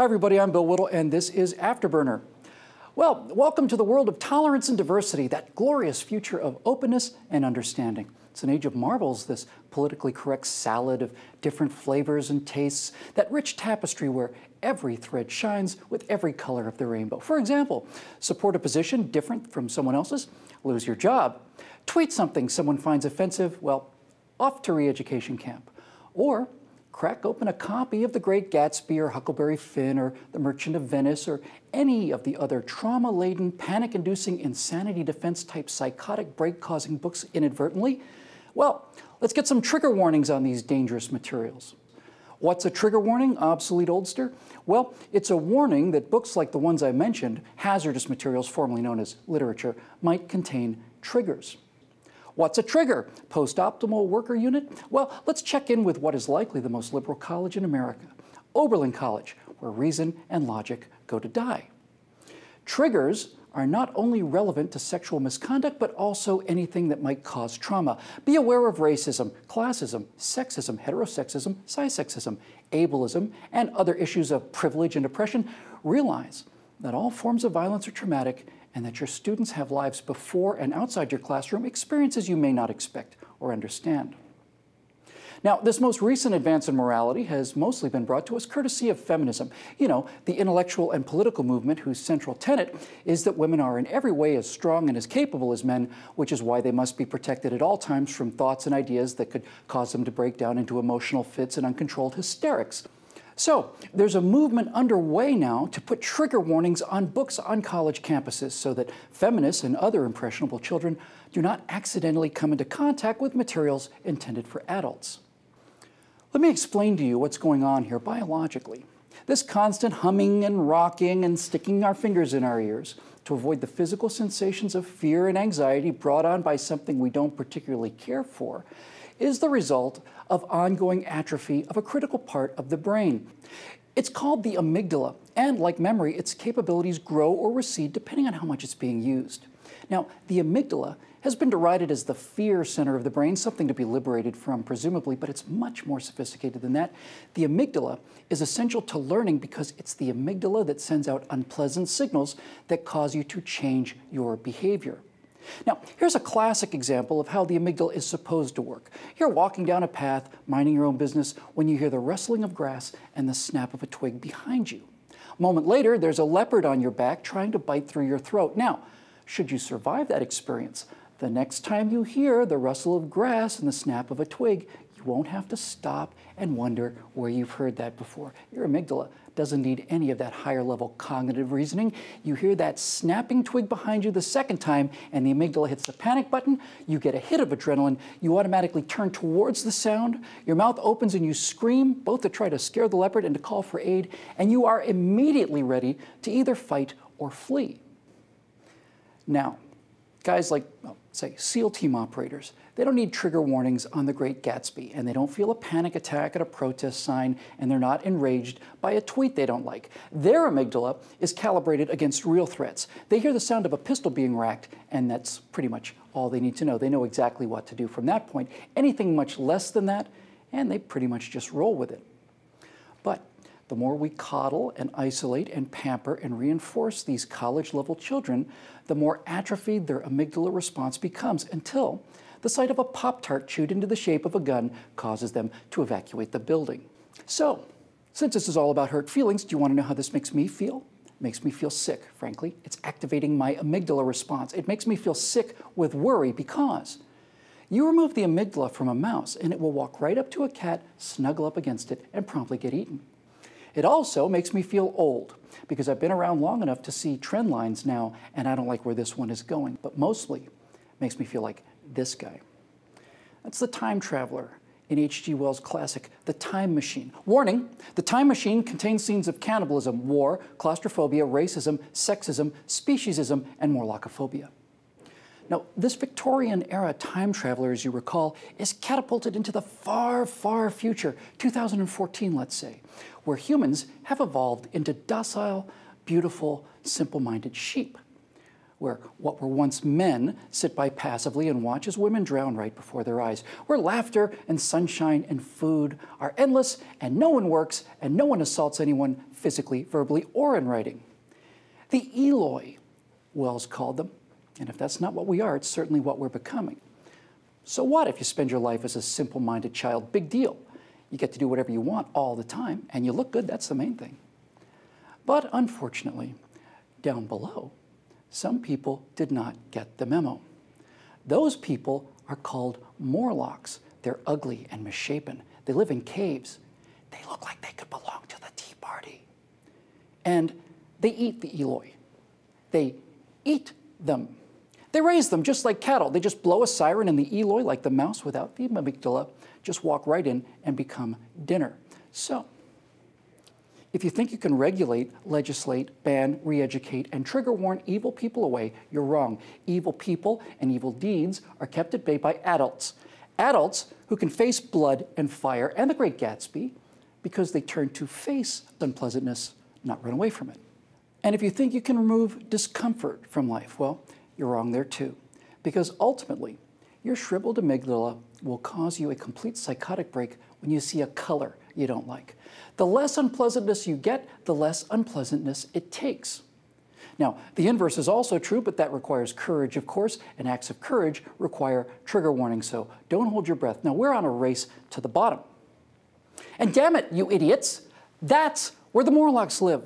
Hi everybody, I'm Bill Whittle and this is Afterburner. Well, welcome to the world of tolerance and diversity, that glorious future of openness and understanding. It's an age of marvels, this politically correct salad of different flavors and tastes, that rich tapestry where every thread shines with every color of the rainbow. For example, support a position different from someone else's, lose your job. Tweet something someone finds offensive, well, off to re-education camp. Or crack open a copy of The Great Gatsby or Huckleberry Finn or The Merchant of Venice or any of the other trauma-laden, panic-inducing, insanity defense-type psychotic break-causing books inadvertently. Well, let's get some trigger warnings on these dangerous materials. What's a trigger warning, obsolete oldster? Well, it's a warning that books like the ones I mentioned, hazardous materials formerly known as literature, might contain triggers. What's a trigger? Post-optimal worker unit? Well, let's check in with what is likely the most liberal college in America, Oberlin College, where reason and logic go to die. Triggers are not only relevant to sexual misconduct, but also anything that might cause trauma. Be aware of racism, classism, sexism, heterosexism, cisexism, ableism, and other issues of privilege and oppression. Realize that all forms of violence are traumatic and that your students have lives before and outside your classroom, experiences you may not expect or understand. Now, this most recent advance in morality has mostly been brought to us courtesy of feminism. You know, the intellectual and political movement whose central tenet is that women are in every way as strong and as capable as men, which is why they must be protected at all times from thoughts and ideas that could cause them to break down into emotional fits and uncontrolled hysterics. So, there's a movement underway now to put trigger warnings on books on college campuses so that feminists and other impressionable children do not accidentally come into contact with materials intended for adults. Let me explain to you what's going on here biologically. This constant humming and rocking and sticking our fingers in our ears to avoid the physical sensations of fear and anxiety brought on by something we don't particularly care for is the result of ongoing atrophy of a critical part of the brain. It's called the amygdala, and like memory, its capabilities grow or recede depending on how much it's being used. Now, the amygdala has been derided as the fear center of the brain, something to be liberated from, presumably, but it's much more sophisticated than that. The amygdala is essential to learning because it's the amygdala that sends out unpleasant signals that cause you to change your behavior. Now, here's a classic example of how the amygdala is supposed to work. You're walking down a path, minding your own business, when you hear the rustling of grass and the snap of a twig behind you. A moment later, there's a leopard on your back trying to bite through your throat. Now, should you survive that experience, the next time you hear the rustle of grass and the snap of a twig, you won't have to stop and wonder where you've heard that before. Your amygdala doesn't need any of that higher level cognitive reasoning. You hear that snapping twig behind you the second time and the amygdala hits the panic button, you get a hit of adrenaline, you automatically turn towards the sound, your mouth opens and you scream, both to try to scare the leopard and to call for aid, and you are immediately ready to either fight or flee. Now, guys like, well, say, SEAL team operators, they don't need trigger warnings on The Great Gatsby, and they don't feel a panic attack at a protest sign, and they're not enraged by a tweet they don't like. Their amygdala is calibrated against real threats. They hear the sound of a pistol being racked, and that's pretty much all they need to know. They know exactly what to do from that point. Anything much less than that, and they pretty much just roll with it. But the more we coddle and isolate and pamper and reinforce these college-level children, the more atrophied their amygdala response becomes until the sight of a Pop-Tart chewed into the shape of a gun causes them to evacuate the building. So, since this is all about hurt feelings, do you want to know how this makes me feel? It makes me feel sick, frankly. It's activating my amygdala response. It makes me feel sick with worry because you remove the amygdala from a mouse and it will walk right up to a cat, snuggle up against it, and promptly get eaten. It also makes me feel old because I've been around long enough to see trend lines now, and I don't like where this one is going. But mostly, it makes me feel like this guy. That's the time traveler in H.G. Wells' classic, The Time Machine. Warning, The Time Machine contains scenes of cannibalism, war, claustrophobia, racism, sexism, speciesism, and Morlockophobia. Now, this Victorian-era time traveler, as you recall, is catapulted into the far, far future, 2014, let's say, where humans have evolved into docile, beautiful, simple-minded sheep. where what were once men sit by passively and watch as women drown right before their eyes, where laughter and sunshine and food are endless and no one works and no one assaults anyone physically, verbally, or in writing. The Eloi, Wells called them, and if that's not what we are, it's certainly what we're becoming. So what if you spend your life as a simple-minded child? Big deal. You get to do whatever you want all the time, and you look good, that's the main thing. But unfortunately, down below, some people did not get the memo. Those people are called Morlocks. They're ugly and misshapen. They live in caves. They look like they could belong to the Tea Party. And they eat the Eloi. They eat them. They raise them just like cattle. They just blow a siren and the Eloi, like the mouse without the amygdala, just walk right in and become dinner. So, if you think you can regulate, legislate, ban, re-educate, and trigger warn evil people away, you're wrong. Evil people and evil deeds are kept at bay by adults. Adults who can face blood and fire and the Great Gatsby because they turn to face unpleasantness, not run away from it. And if you think you can remove discomfort from life, well, you're wrong there too. Because ultimately, your shriveled amygdala will cause you a complete psychotic break when you see a color you don't like. The less unpleasantness you get, the less unpleasantness it takes. Now, the inverse is also true, but that requires courage, of course, and acts of courage require trigger warning, so don't hold your breath. Now, we're on a race to the bottom. And damn it, you idiots, that's where the Morlocks live.